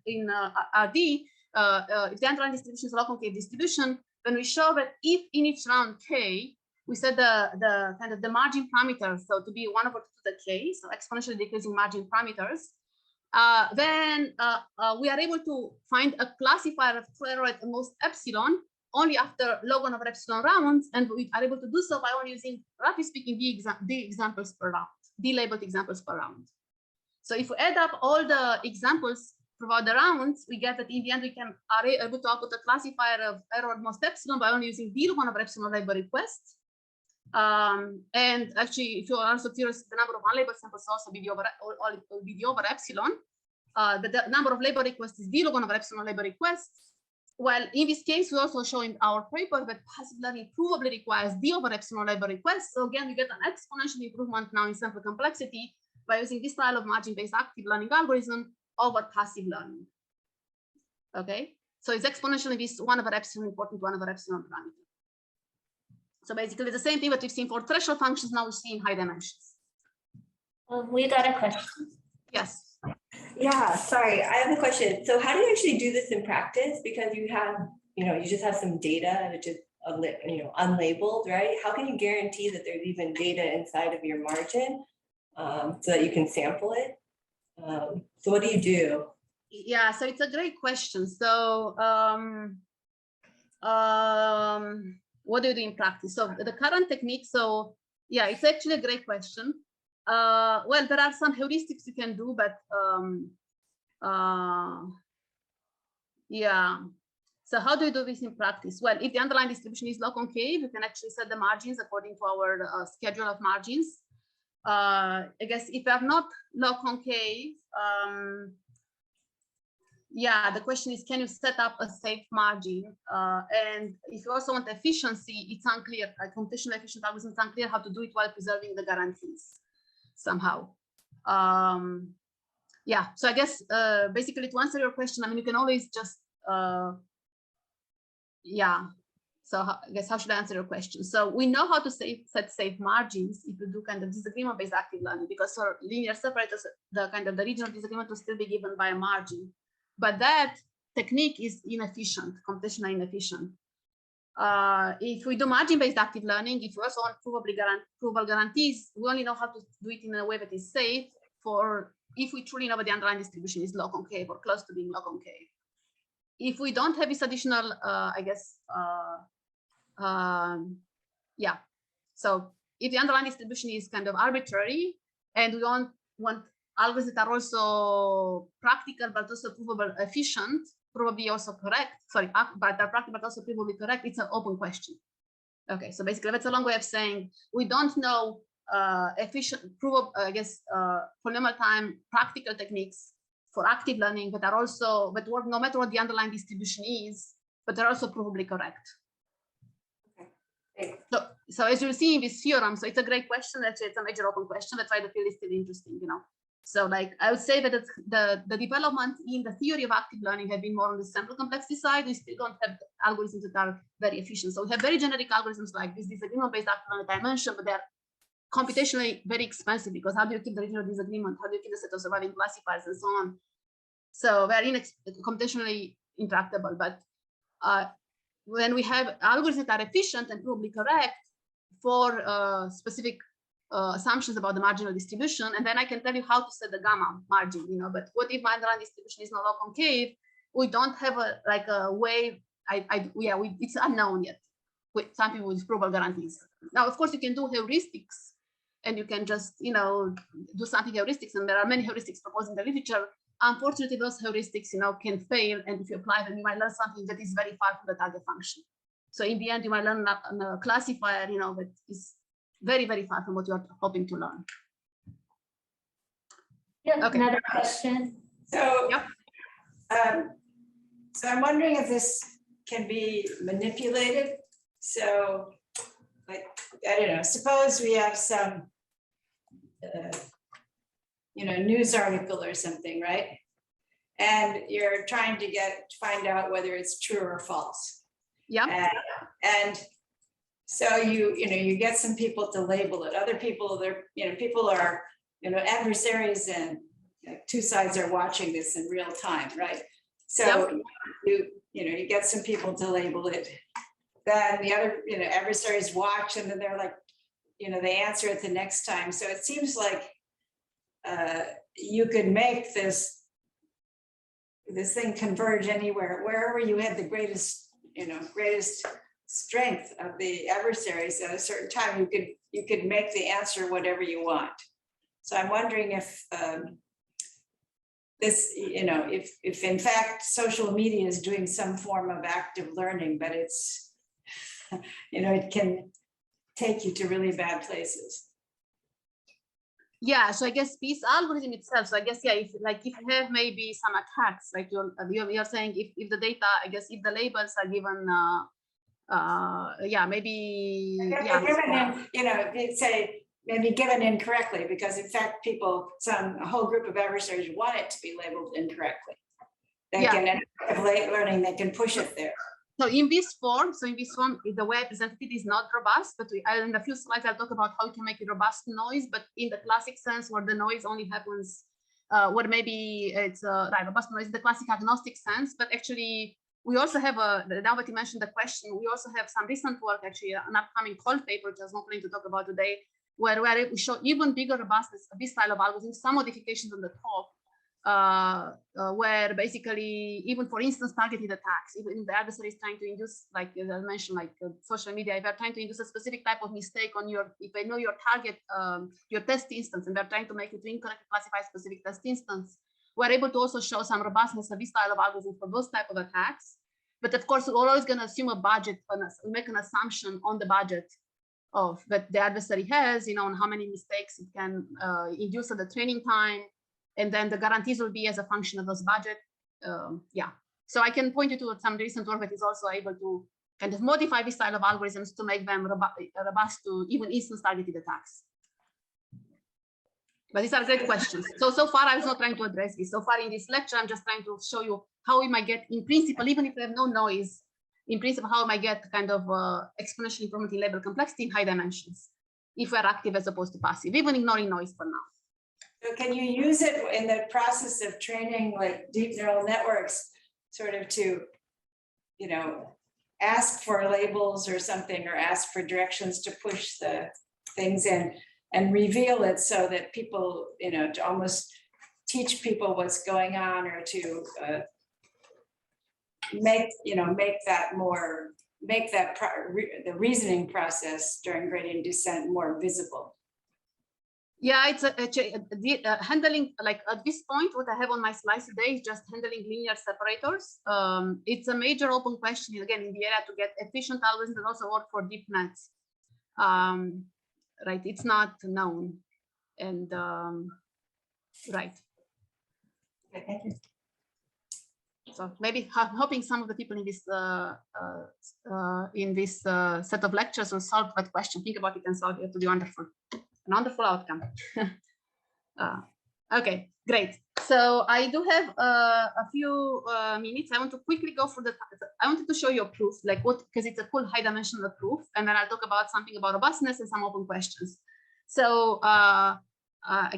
in RD, if the underlying distribution is a low concave distribution, then we show that if in each round K, we set the kind of the margin parameters, so to be 1 over 2 to the K, so exponentially decreasing margin parameters, then we are able to find a classifier of error at the most epsilon only after log 1 over epsilon rounds, and we are able to do so by only using, roughly speaking, D examples per round, D labeled examples per round. So if we add up all the examples throughout the rounds, we get that in the end we are able to output a classifier of error at most epsilon by only using D log 1 over epsilon label requests. And actually, if you are also curious, the number of unlabeled samples also be the over epsilon. The number of label requests is D log 1 over epsilon label requests. Well, in this case, we also show in our paper that passive learning provably requires D over epsilon label requests. So again, we get an exponential improvement now in sample complexity by using this style of margin-based active learning algorithm over passive learning. Okay, so it's exponentially this 1 over epsilon important 1 over epsilon parameter. So basically the same thing that we've seen for threshold functions, now we see in high dimensions. We got a question. Yes. Yeah, sorry, I have a question. So how do you actually do this in practice? Because you have, you just have some data which is, unlabeled, right? How can you guarantee that there's even data inside of your margin so that you can sample it? So what do you do? Yeah, so it's a great question. So what do you do in practice? So the current technique, so yeah, it's actually a great question. Well, there are some heuristics you can do, but yeah. So how do you do this in practice? Well, if the underlying distribution is low concave, you can actually set the margins according to our schedule of margins. I guess if they are not low concave, yeah, the question is, can you set up a safe margin? And if you also want efficiency, it's unclear. Computational efficient algorithms, it's unclear how to do it while preserving the guarantees somehow. Yeah, so I guess basically to answer your question, I mean, you can always just, yeah. So I guess how should I answer your question? So we know how to set safe margins if you do kind of disagreement-based active learning, because for linear separators, the kind of the region of disagreement will still be given by a margin. But that technique is inefficient, computationally inefficient. If we do margin-based active learning, if we also want provable guarantees, we only know how to do it in a way that is safe for if we truly know that the underlying distribution is low concave or close to being low concave. If we don't have this additional, I guess, yeah. So if the underlying distribution is kind of arbitrary and we want algorithms that are also practical but also provable efficient, probably also correct, sorry, but are practical but also provably correct, it's an open question. Okay, so basically that's a long way of saying we don't know efficient, provable, I guess, polynomial time practical techniques for active learning that are also, that work no matter what the underlying distribution is, but they're also probably correct. Okay. So as you'll see in this theorem, so it's a great question. Actually, it's a major open question. That's why the field is still interesting, So like I would say that it's the development in the theory of active learning have been more on the sample complexity side. We still don't have algorithms that are very efficient. So we have very generic algorithms like this disagreement-based active learning that I mentioned, but they're computationally very expensive because how do you keep the regional disagreement? How do you keep the set of surviving classifiers and so on? So very computationally intractable. But when we have algorithms that are efficient and probably correct for specific assumptions about the marginal distribution, and then I can tell you how to set the gamma margin, you know. But what if my underlying distribution is not log concave? We don't have a way. It's unknown yet. With some people with probable guarantees. Now, of course, you can do heuristics, and you can just do something heuristics, and there are many heuristics proposed in the literature. Unfortunately, those heuristics can fail, and if you apply them, you might learn something that is very far from the target function. So in the end, you might learn a classifier, that is very, very far from what you are hoping to learn. Yeah, Okay. another question. So, Yep. So I'm wondering if this can be manipulated. So, like, I don't know, suppose we have some, news article or something, right? And you're trying to find out whether it's true or false. Yeah. And so you get some people to label it. Other people, people are, adversaries, and two sides are watching this in real time, right? So you get some people to label it. Then the other, adversaries watch, and then they're like, they answer it the next time. So it seems like you could make this thing converge anywhere, wherever you had the greatest strength of the adversaries at a certain time. You could make the answer whatever you want. So I'm wondering if this, if in fact social media is doing some form of active learning, but it's, it can take you to really bad places. Yeah, so I guess this algorithm itself. So I guess if you have maybe some attacks, like you're saying, if the data, I guess if the labels are given, maybe say maybe given incorrectly, because in fact a whole group of adversaries want it to be labeled incorrectly. They can end up late learning, they can push it there. So in this form, the way I presented it is not robust, but in a few slides, I'll talk about how to make it robust noise, but in the classic sense where the noise only happens, where maybe it's robust noise in the classic agnostic sense, but actually we also have now that you mentioned the question, we also have some recent work, actually an upcoming call paper, which I was not planning to talk about today, where we show even bigger robustness of this style of algorithm, some modifications on the top, where basically, even for instance, targeted attacks, even if the adversary is trying to induce, like as I mentioned, like social media, if they're trying to induce a specific type of mistake on if they know your target, your test instance, and they're trying to make it to incorrectly classify a specific test instance, we're able to also show some robustness of this style of algorithm for those type of attacks. But of course, we're always going to assume a budget, make an assumption on the budget of that the adversary has, on how many mistakes it can induce at the training time. And then the guarantees will be as a function of those budget. So I can point you to some recent work that is also able to kind of modify this style of algorithms to make them robust to even instance targeted attacks. But these are great questions. So far, I was not trying to address this. So far in this lecture, I'm just trying to show you how we might get, in principle, even if we have no noise, in principle, how we might get kind of exponential improvement in label complexity in high dimensions, if we're active as opposed to passive, even ignoring noise for now. So can you use it in the process of training like deep neural networks, sort of to, ask for labels or something, or ask for directions to push the things in and reveal it so that people, to almost teach people what's going on, or to make the reasoning process during gradient descent more visible? Yeah, it's handling, like at this point, what I have on my slides today is just handling linear separators. It's a major open question, again, in the area to get efficient algorithms that also work for deep nets. Right, it's not known. And right. Okay, thank you. So maybe hoping some of the people in this set of lectures will solve that question. Think about it and solve it. It would be wonderful. An wonderful outcome. Okay, great. So I do have a few minutes. I want to quickly go through I wanted to show you a proof, like what, because it's a cool high dimensional proof. And then I'll talk about something about robustness and some open questions. So I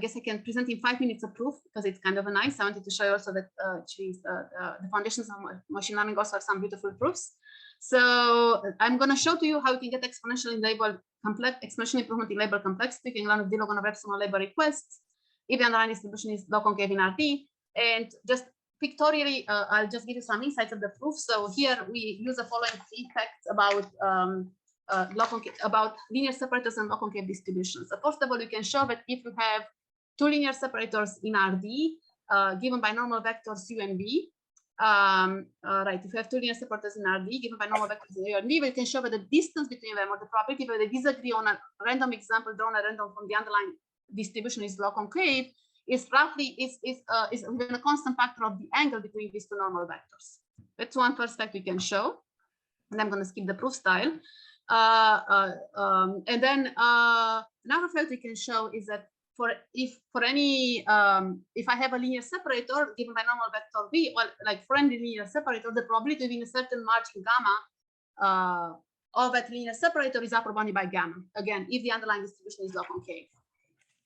guess I can present in 5 minutes a proof because it's kind of a nice. I wanted to show you also that the foundations of machine learning also have some beautiful proofs. So I'm going to show to you how you can get exponentially labeled exponential improvement in label complexity. You can learn the log on epsilon label requests if the underlying distribution is log concave in RD. And just pictorially, I'll just give you some insights of the proof. So here we use the following effects about linear separators and log concave distributions. So first of all, you can show that if you have two linear separators in RD given by normal vectors U and V, right, if you have two linear separators in RD given by normal vectors U and V, we can show that the distance between them or the probability that they disagree on a random example drawn at random from the underlying distribution is log concave is roughly within a constant factor of the angle between these two normal vectors. That's one first fact we can show, and I'm going to skip the proof style. And then another fact we can show is that if I have a linear separator given by normal vector V, well, like for any linear separator, the probability within a certain margin gamma of that linear separator is upper bounded by gamma. Again, if the underlying distribution is log concave.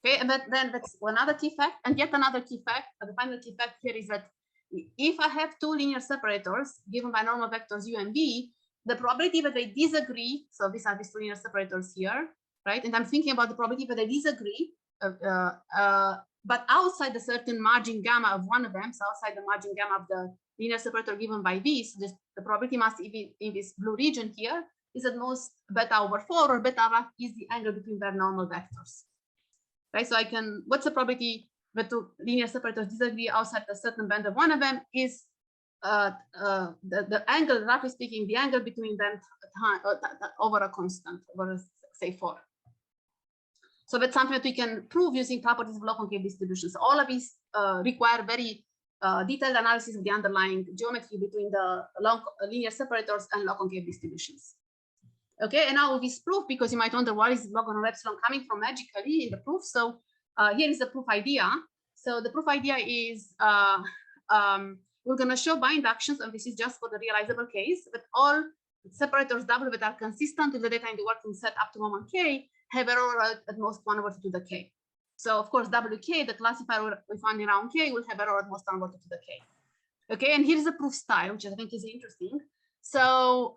Okay, and then that's another key fact, and yet another key fact. The final key fact here is that if I have two linear separators given by normal vectors U and V, the probability that they disagree, so these are these two linear separators here, right? And I'm thinking about the probability that they disagree, but outside the certain margin gamma of one of them, so outside the margin gamma of the linear separator given by V, so the probability must be in this blue region here is at most beta over 4, or beta is the angle between their normal vectors. Right, so I can, what's the probability that two linear separators disagree outside a certain band of one of them is the angle, roughly speaking, the angle between them over a constant, over say 4. So that's something that we can prove using properties of log concave distributions. All of these require very detailed analysis of the underlying geometry between the linear separators and log concave distributions. Okay, and now with this proof, because you might wonder where is log on epsilon coming from magically in the proof. So here is the proof idea. So the proof idea is we're going to show by inductions, and this is just for the realizable case, that all separators W that are consistent with the data in the working set up to moment K have error at most 1/2 to the K. So of course, WK, the classifier we find around K, will have error at most 1/2 to the K. Okay, and here's the proof style, which I think is interesting. So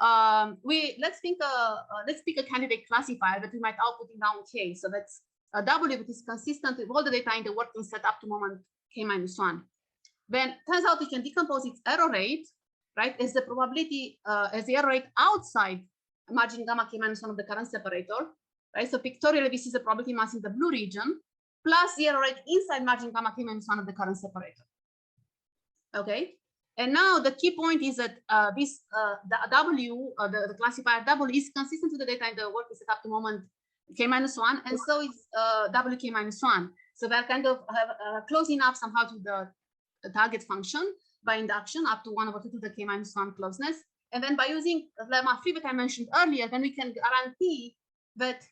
let's pick a candidate classifier that we might output in round K. So that's a W that is consistent with all the data in the working set up to moment K-1. Then turns out we can decompose its error rate, right, as the probability, as the error rate outside margin gamma K-1 of the current separator, right? So pictorially, this is the probability mass in the blue region, plus the error rate inside margin gamma K-1 of the current separator. Okay. And now the key point is that the W, the classifier W, is consistent with the data in the working set up to moment K-1, and so is WK-1. So they're kind of close enough somehow to the target function by induction up to 1/2 to the K-1 closeness. And then by using the lemma 3 that I mentioned earlier, then we can guarantee that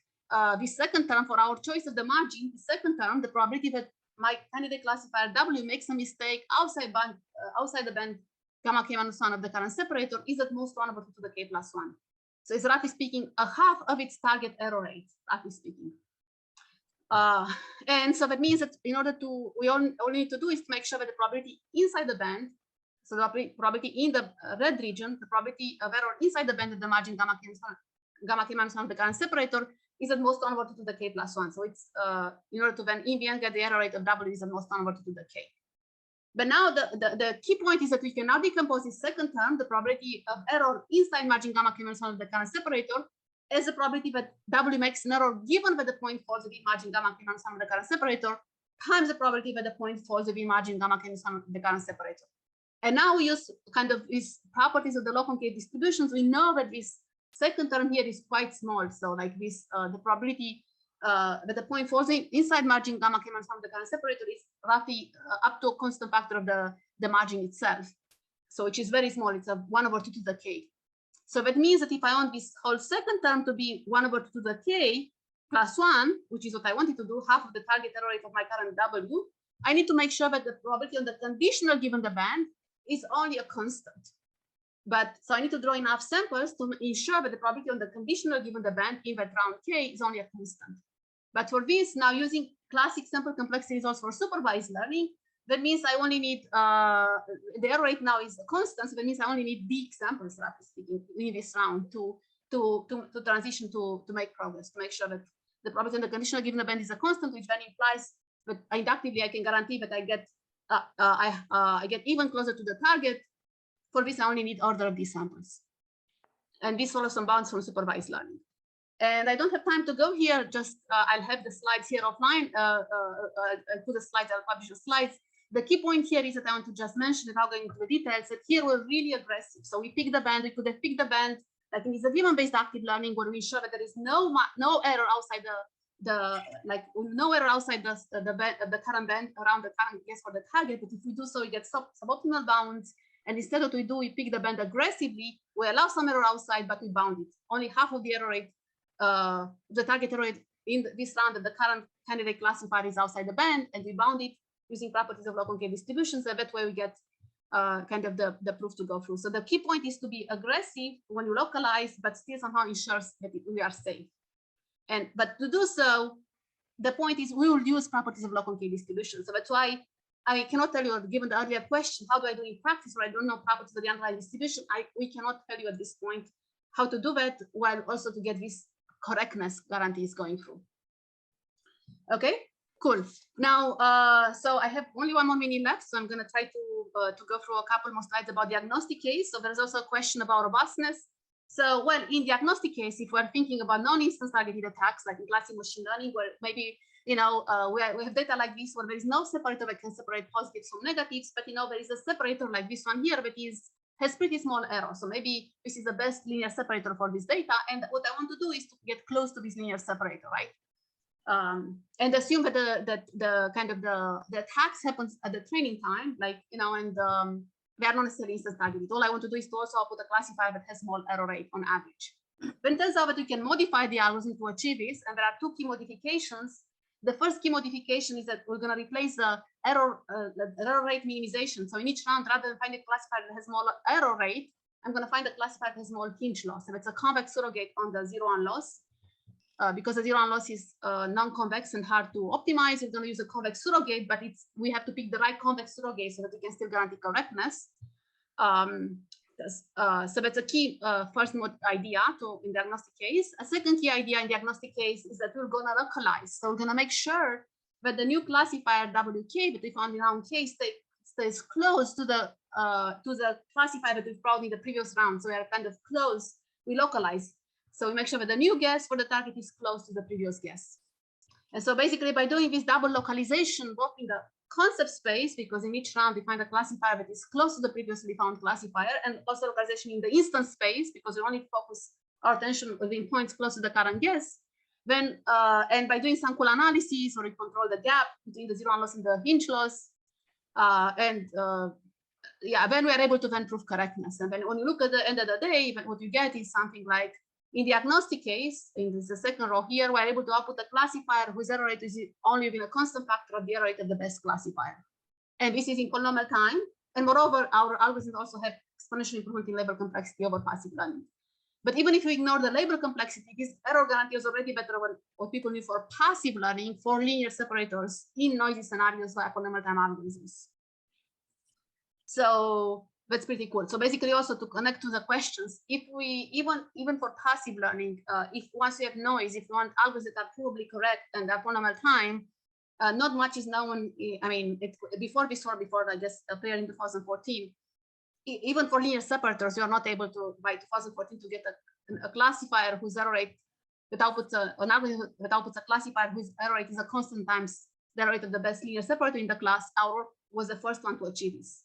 the second term for our choice of the margin, the second term, the probability that my candidate classifier W makes a mistake outside the band gamma K-1 of the current separator is at most 1/2 to the K+1. So it's roughly speaking a half of its target error rate, roughly speaking. And so that means that in order to, we all need to do is to make sure that the probability inside the band, so the probability in the red region, the probability of error inside the band of the margin gamma K-1 of the current separator is at most 1/2 to the K+1. So it's in order to then in the end get the error rate of W is at most 1/2 to the K. But now the key point is that we can now decompose this second term, the probability of error inside margin gamma K-1 of the current separator, as the probability that W makes an error given that the point falls within margin gamma K-1 of the current separator times the probability that the point falls within margin gamma K-1 of the current separator. And now we use kind of these properties of the log concave distributions. We know that this second term here is quite small. So like this, the probability that the point falls inside margin gamma K-1 of the current separator is roughly up to a constant factor of the margin itself. So which is very small, it's a 1/2 to the K. So that means that if I want this whole second term to be 1/2 to the K+1, which is what I wanted to do, half of the target error rate of my current W, I need to make sure that the probability on the conditional given the band is only a constant. But so I need to draw enough samples to ensure that the probability on the conditional given the band in that round K is only a constant. But for this, now using classic sample complexity results for supervised learning, that means I only need, the error rate now is a constant, so that means I only need big samples, roughly speaking, in this round to transition to make progress, to make sure that the probability on the conditional given the band is a constant, which then implies that inductively I can guarantee that I get even closer to the target. For this, I only need order of these samples. And this follows some bounds from supervised learning. And I don't have time to go here, just I'll have the slides here offline. I'll put the slides, I'll publish the slides. The key point here is that I want to just mention, without going into the details, that here we're really aggressive. So we pick the band, we could have picked the band, like in disagreement-based active learning, where we ensure that there is no error outside no error outside the current band around the current guess for the target. But if we do so, we get suboptimal bounds. And instead what we do, we pick the band aggressively. We allow some error outside, but we bound it. Only half of the error rate, the target error rate in this round that the current candidate classifier is outside the band, and we bound it using properties of local K distributions. So that way we get kind of the proof to go through. So the key point is to be aggressive when you localize, but still somehow ensures that we are safe. But to do so, the point is we will use properties of local K distribution. So that's why I cannot tell you, given the earlier question, how do I do in practice where I don't know properties of the underlying distribution? We cannot tell you at this point how to do that, while also to get this correctness guarantees going through. Okay, cool. Now, so I have only 1 more minute left, so I'm going to try to go through a couple more slides about the agnostic case. So there's also a question about robustness. So, well, in the agnostic case, if we're thinking about non-instance targeted attacks, like in classic machine learning, where maybe we have data like this where there is no separator that can separate positives from negatives, but there is a separator like this one here that has pretty small error. So maybe this is the best linear separator for this data. And what I want to do is to get close to this linear separator, right? And assume that the attacks happens at the training time, and they are not necessarily instance targeted. All I want to do is to also put a classifier that has small error rate on average. Then it turns out that we can modify the algorithm to achieve this, and there are 2 key modifications. The first key modification is that we're going to replace the error rate minimization. So in each round, rather than find a classifier that has small error rate, I'm going to find a classifier that has small hinge loss. And it's a convex surrogate on the 0-1 loss. Because the 0-1 loss is non-convex and hard to optimize, we're going to use a convex surrogate, but we have to pick the right convex surrogate so that we can still guarantee correctness. So that's a key first idea in the agnostic case. A second key idea in the agnostic case is that we're going to localize. So we're going to make sure that the new classifier WK that we found in round K stays close to the classifier that we found in the previous round. So we are kind of close. We localize. So we make sure that the new guess for the target is close to the previous guess. And so basically by doing this double localization, both in the concept space, because in each round we find a classifier that is close to the previously found classifier, and also localization in the instance space, because we only focus our attention within points close to the current guess. Then, and by doing some cool analysis, or we control the gap between the 0-1 loss and the hinge loss, then we are able to then prove correctness. And then when you look at the end of the day, what you get is something like, in the agnostic case, in the second row here, we're able to output a classifier whose error rate is only within a constant factor of the error rate of the best classifier. And this is in polynomial time. And moreover, our algorithms also have exponential improvement in label complexity over passive learning. But even if we ignore the label complexity, this error guarantee is already better than what people need for passive learning for linear separators in noisy scenarios via polynomial time algorithms. So that's pretty cool. So basically also to connect to the questions, if we, even for passive learning, if once you have noise, if you want algorithms that are probably correct and are polynomial time, not much is known. I mean, before I guess appeared in 2014, even for linear separators, you are not able to, by 2014, to get a classifier whose error rate that outputs an algorithm that outputs a classifier whose error rate is a constant times the error rate of the best linear separator in the class. Our was the first one to achieve this.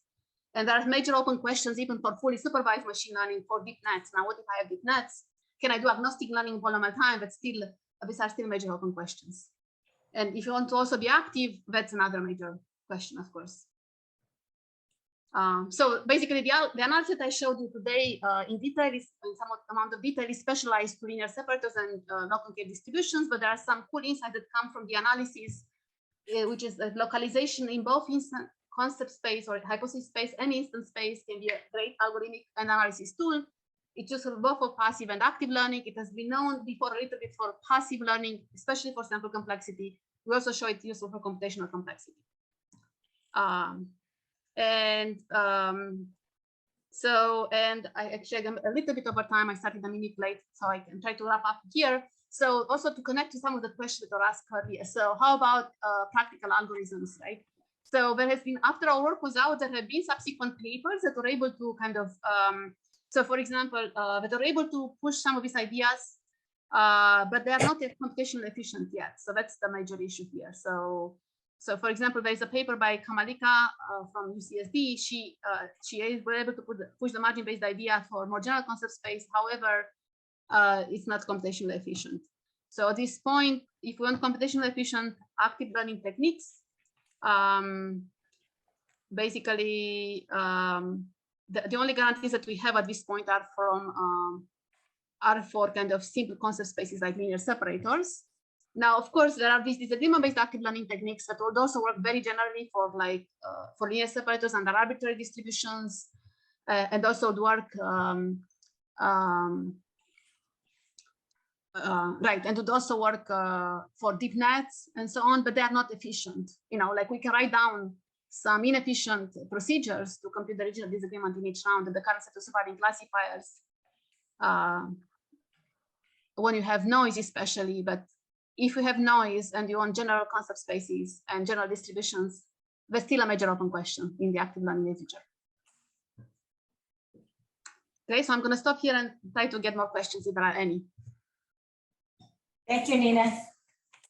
And there are major open questions even for fully supervised machine learning for deep nets. Now, what if I have deep nets? Can I do agnostic learning in polynomial time? But still, these are still major open questions. And if you want to also be active, that's another major question, of course. So basically, the analysis that I showed you today in detail is in some amount of detail is specialized to linear separators and local K distributions, but there are some cool insights that come from the analysis which is a localization in both instant concept space or hypothesis space and instance space, can be a great algorithmic analysis tool. It's useful both for passive and active learning. It has been known before a little bit for passive learning, especially for sample complexity. We also show it useful for computational complexity. And I actually am a little bit over time. I started a minute late, so I can try to wrap up here. So also to connect to some of the questions that were asked earlier. So how about practical algorithms, right? So there has been, after our work was out, there have been subsequent papers that were able to kind of, so for example, that are able to push some of these ideas, but they are not yet computationally efficient yet. So that's the major issue here. So for example, there is a paper by Kamalika from UCSD. She was able to push the margin-based idea for more general concept space. However, it's not computationally efficient. So at this point, if we want computationally efficient active learning techniques, basically, the only guarantees that we have at this point are for kind of simple concept spaces like linear separators. Now, of course, there are these disagreement-based active learning techniques that would also work very generally for like for linear separators under arbitrary distributions, and also would work right, and would also work for deep nets and so on, but they are not efficient. You know, like we can write down some inefficient procedures to compute the regional disagreement in each round and the current set of surviving classifiers when you have noise, especially. But if you have noise and you want general concept spaces and general distributions, there's still a major open question in the active learning literature. Okay, so I'm going to stop here and try to get more questions if there are any. Thank you, Nina.